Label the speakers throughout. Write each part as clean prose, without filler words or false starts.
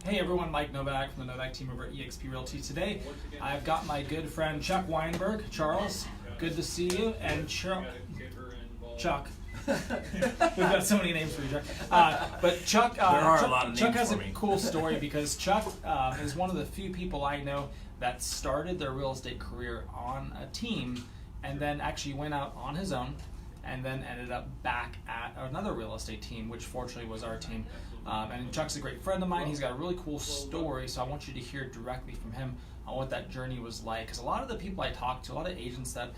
Speaker 1: Hey everyone, Mike Novak from the Novak Team over at eXp Realty. Today, I've got my good friend Chuck Weinberg. Charles, good to see you. And Chuck. We've got so many names for you, Chuck. But Chuck,
Speaker 2: there are a lot of names
Speaker 1: Chuck has
Speaker 2: for
Speaker 1: a
Speaker 2: me.
Speaker 1: cool story because Chuck is one of the few people I know that started their real estate career on a team and then actually went out on his own and then ended up back at another real estate team, which fortunately was our team. And Chuck's a great friend of mine. He's got a really cool story, so I want you to hear directly from him on what that journey was like. Because a lot of the people I talk to, a lot of agents that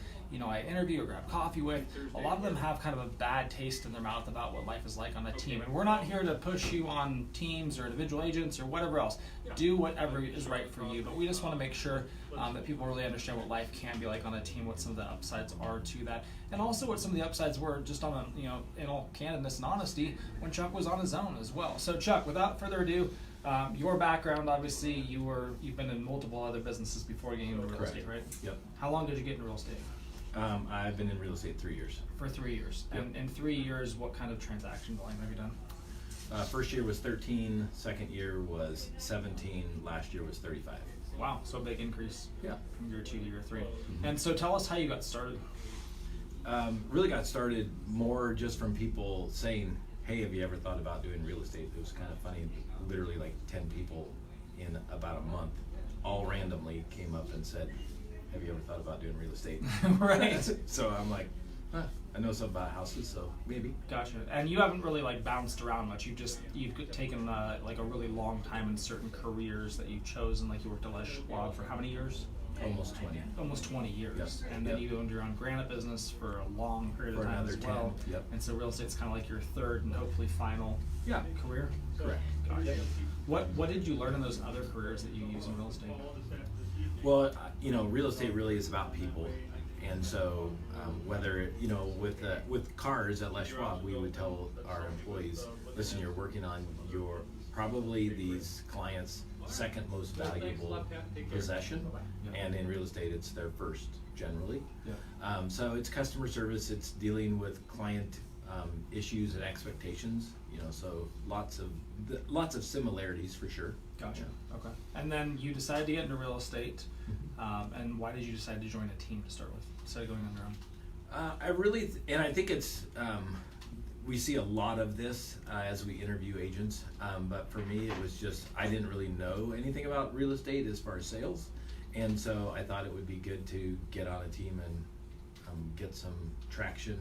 Speaker 1: I interview or grab coffee with, a lot of them have kind of a bad taste in their mouth about what life is like on a team. And we're not here to push you on teams or individual agents or whatever else. Do whatever is right for you. But we just want to make sure that people really understand what life can be like on a team, what some of the upsides are to that, and also what some of the upsides were just on a, in all candidness and honesty when Chuck was on his own as well. So Chuck, without further ado, your background, obviously, you've been in multiple other businesses before getting into real
Speaker 2: Correct.
Speaker 1: estate, right?
Speaker 2: Yep.
Speaker 1: How long did you get into real estate?
Speaker 2: I've been in real estate 3 years.
Speaker 1: For 3 years.
Speaker 2: Yep.
Speaker 1: And in 3 years, what kind of transaction volume have you done?
Speaker 2: First year was 13, second year was 17, last year was 35.
Speaker 1: Wow, so a big increase.
Speaker 2: Yeah.
Speaker 1: From year 2 to year 3.
Speaker 2: Mm-hmm.
Speaker 1: And so tell us how you got started.
Speaker 2: Really got started more just from people saying, hey, have you ever thought about doing real estate? It was kind of funny, literally like 10 people in about a month, all randomly came up and said, have you ever thought about doing real estate?
Speaker 1: Right.
Speaker 2: So I'm like, I know something about houses, so maybe.
Speaker 1: Gotcha. And you haven't really bounced around much. You've taken a really long time in certain careers that you've chosen. Like you worked at Les Schwab for how many years?
Speaker 2: Almost 20.
Speaker 1: Almost 20 years.
Speaker 2: Yep.
Speaker 1: And then
Speaker 2: Yep.
Speaker 1: you owned your own granite business for a long period of
Speaker 2: For
Speaker 1: time
Speaker 2: another
Speaker 1: as well.
Speaker 2: 10, yep.
Speaker 1: And so real estate's kind of like your third and hopefully final career.
Speaker 2: Correct.
Speaker 1: Gotcha. What did you learn in those other careers that you use in real estate?
Speaker 2: Well, real estate really is about people, and so whether with cars at Les Schwab, we would tell our employees, listen, you're working on your probably these clients' second most valuable possession, and in real estate, it's their first generally.
Speaker 1: Yeah.
Speaker 2: So it's customer service, it's dealing with client issues and expectations. So lots of similarities for sure.
Speaker 1: Gotcha.
Speaker 2: Yeah.
Speaker 1: Okay. And then you decided to get into real estate. And why did you decide to join a team to start with instead of going on your own?
Speaker 2: I think it's we see a lot of this as we interview agents. But for me, it was just I didn't really know anything about real estate as far as sales, and so I thought it would be good to get on a team and get some traction.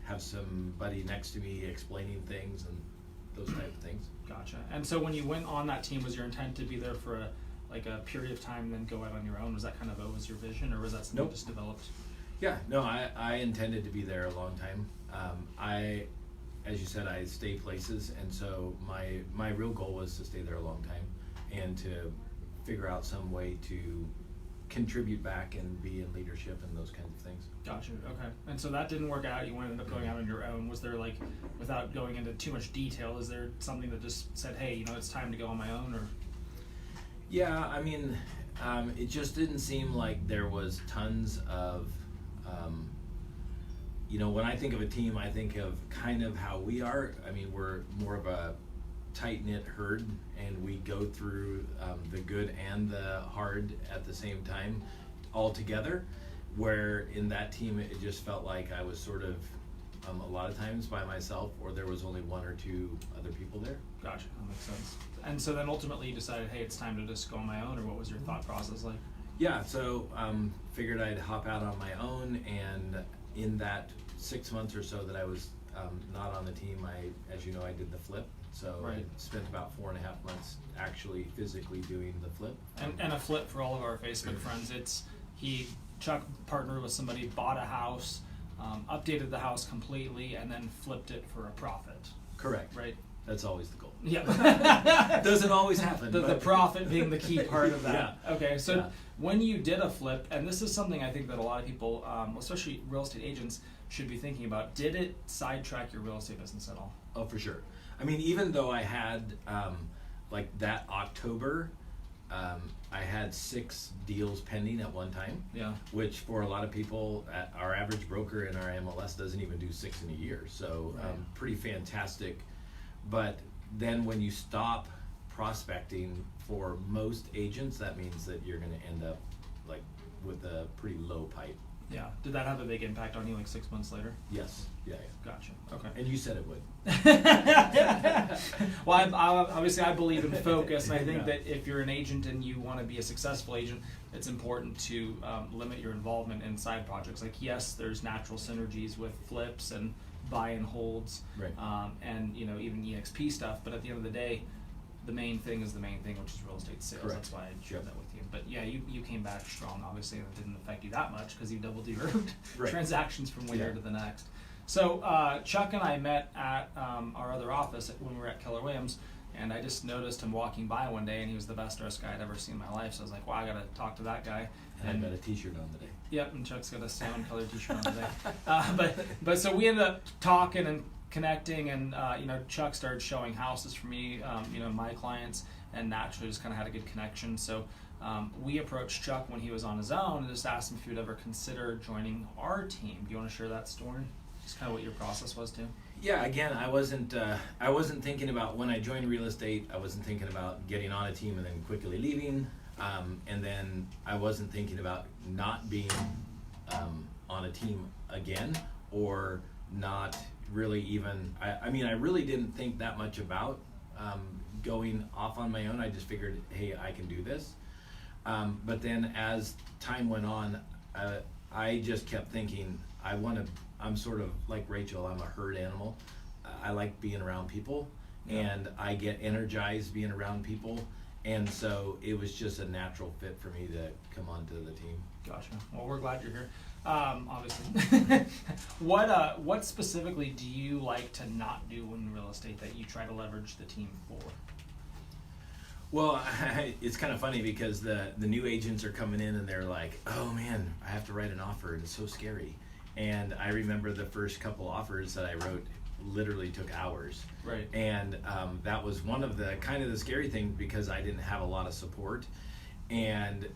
Speaker 2: Have somebody next to me explaining things and those type of things.
Speaker 1: Gotcha. And so when you went on that team, was your intent to be there for a period of time and then go out on your own? Was that kind of always your vision, or was that something
Speaker 2: Nope.
Speaker 1: just developed?
Speaker 2: Yeah, no, I intended to be there a long time. As you said, I stay places, and so my real goal was to stay there a long time and to figure out some way to contribute back and be in leadership and those kinds of things.
Speaker 1: Gotcha. Okay. And so that didn't work out. You ended up going out on your own. Was there without going into too much detail, is there something that just said, hey, it's time to go on my own, or?
Speaker 2: Yeah, I mean, it just didn't seem like there was tons of, when I think of a team, I think of kind of how we are. I mean, we're more of a tight-knit herd, and we go through the good and the hard at the same time all together, where in that team it just felt like I was sort of a lot of times by myself, or there was only one or two other people there.
Speaker 1: Gotcha. That makes sense. And so then ultimately you decided, hey, it's time to just go on my own, or what was your thought process like?
Speaker 2: Yeah, so figured I'd hop out on my own, and in that 6 months or so that I was not on the team, as you know, I did the flip. So
Speaker 1: Right.
Speaker 2: I spent about 4.5 months actually physically doing the flip.
Speaker 1: And a flip for all of our Facebook friends, Chuck partnered with somebody, bought a house, updated the house completely, and then flipped it for a profit.
Speaker 2: Correct.
Speaker 1: Right?
Speaker 2: That's always the goal.
Speaker 1: Yeah.
Speaker 2: Doesn't always happen.
Speaker 1: The profit being the key part of that.
Speaker 2: Yeah.
Speaker 1: Okay, so
Speaker 2: Yeah.
Speaker 1: when you did a flip, and this is something I think that a lot of people, especially real estate agents, should be thinking about, did it sidetrack your real estate business at all?
Speaker 2: Oh, for sure. I mean, even though I had, that October, I had 6 deals pending at one time.
Speaker 1: Yeah.
Speaker 2: Which for a lot of people, our average broker in our MLS doesn't even do 6 in a year. So
Speaker 1: Right.
Speaker 2: pretty fantastic. But then when you stop prospecting, for most agents, that means that you're going to end up like with a pretty low pipe.
Speaker 1: Yeah. Did that have a big impact on you like 6 months later?
Speaker 2: Yes. Yeah.
Speaker 1: Gotcha. Okay.
Speaker 2: And you said it would.
Speaker 1: Well, obviously I believe in focus, and I think that if you're an agent and you want to be a successful agent, it's important to limit your involvement in side projects. Like, yes, there's natural synergies with flips and buy and holds,
Speaker 2: Right.
Speaker 1: and even EXP stuff. But at the end of the day, the main thing is the main thing, which is real estate sales.
Speaker 2: Correct.
Speaker 1: That's why I shared that with you. But yeah, you came back strong, obviously, and it didn't affect you that much because you doubled your
Speaker 2: Right.
Speaker 1: transactions from one year
Speaker 2: Yeah.
Speaker 1: to the next. So Chuck and I met at our other office when we were at Keller Williams, and I just noticed him walking by one day, and he was the best dressed guy I'd ever seen in my life. So I was like, wow, I got to talk to that guy.
Speaker 2: And I got a T-shirt on today.
Speaker 1: Yep, and Chuck's got a salmon colored T-shirt on today. But so we ended up talking and connecting, and Chuck started showing houses for me, my clients, and naturally just kind of had a good connection. So we approached Chuck when he was on his own and just asked him if he would ever consider joining our team. Do you want to share that story? Just kind of what your process was too.
Speaker 2: Yeah, again, I wasn't thinking about, when I joined real estate, I wasn't thinking about getting on a team and then quickly leaving, and then I wasn't thinking about not being on a team again, or not really even, I really didn't think that much about going off on my own. I just figured, hey, I can do this. But then as time went on, I just kept thinking, I'm sort of like Rachel, I'm a herd animal. I like being around people, and I get energized being around people, and so it was just a natural fit for me to come onto the team.
Speaker 1: Gotcha. Well, we're glad you're here. Obviously. What specifically do you like to not do in real estate that you try to leverage the team for?
Speaker 2: Well, it's kind of funny because the new agents are coming in and they're like, oh man, I have to write an offer, and it's so scary. And I remember the first couple offers that I wrote literally took hours.
Speaker 1: Right.
Speaker 2: And that was one of the kind of the scary things, because I didn't have a lot of support. And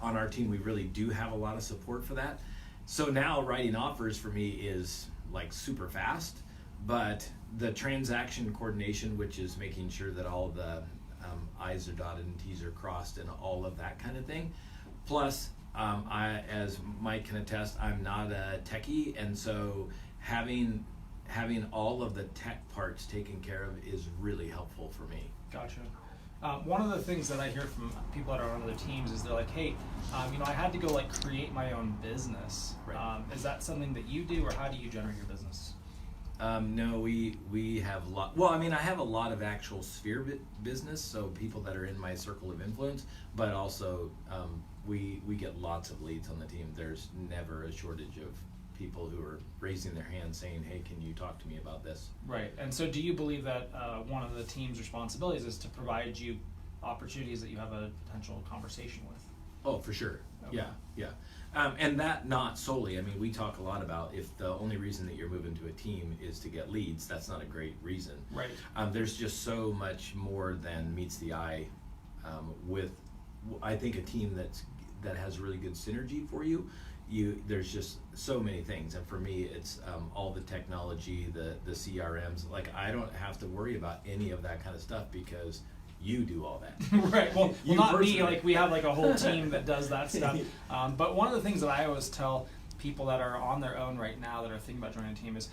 Speaker 2: on our team, we really do have a lot of support for that. So now writing offers for me is like super fast, but the transaction coordination, which is making sure that all the I's are dotted and T's are crossed and all of that kind of thing. Plus, I, as Mike can attest, I'm not a techie, and so having all of the tech parts taken care of is really helpful for me.
Speaker 1: Gotcha. One of the things that I hear from people that are on other teams is they're like, hey, I had to go create my own business.
Speaker 2: Right.
Speaker 1: Is that something that you do, or how do you generate your business?
Speaker 2: No, we have a lot. Well, I have a lot of actual sphere business, so people that are in my circle of influence, but also we get lots of leads on the team. There's never a shortage of people who are raising their hands saying, hey, can you talk to me about this? Right.
Speaker 1: And so do you believe that one of the team's responsibilities is to provide you opportunities that you have a potential conversation with?
Speaker 2: Oh, for sure.
Speaker 1: Okay.
Speaker 2: Yeah. And that not solely. We talk a lot about, if the only reason that you're moving to a team is to get leads, that's not a great reason.
Speaker 1: Right.
Speaker 2: There's just so much more than meets the eye with, I think, a team that has really good synergy for you. There's just so many things, and for me it's all the technology, the CRMs. I don't have to worry about any of that kind of stuff because you do all that.
Speaker 1: Right. Well, not me. We have a whole team that does that stuff. But one of the things that I always tell people that are on their own right now that are thinking about joining a team is,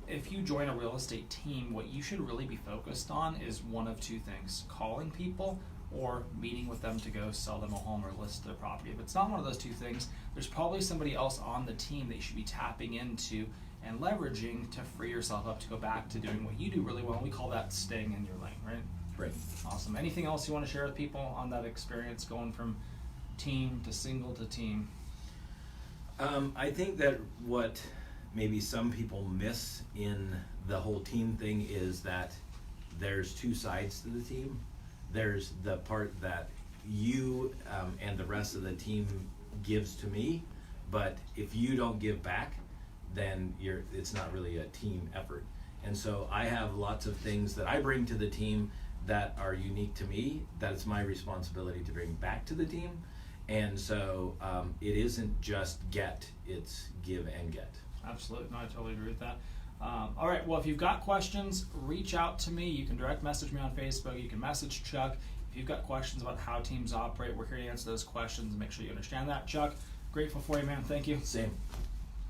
Speaker 1: if you join a real estate team, what you should really be focused on is one of two things: calling people or meeting with them to go sell them a home or list their property. If it's not one of those two things, there's probably somebody else on the team that you should be tapping into and leveraging to free yourself up to go back to doing what you do really well. We call that staying in your lane, right?
Speaker 2: Right.
Speaker 1: Awesome. Anything else you want to share with people on that experience going from team to single to team?
Speaker 2: I think that what maybe some people miss in the whole team thing is that there's two sides to the team. There's the part that you and the rest of the team gives to me, but if you don't give back, then it's not really a team effort. And so I have lots of things that I bring to the team that are unique to me, that it's my responsibility to bring back to the team. And so it isn't just get, it's give and get.
Speaker 1: Absolutely. No, I totally agree with that. All right, well, if you've got questions, reach out to me. You can direct message me on Facebook. You can message Chuck. If you've got questions about how teams operate, we're here to answer those questions and make sure you understand that. Chuck, grateful for you, man. Thank you.
Speaker 2: Same.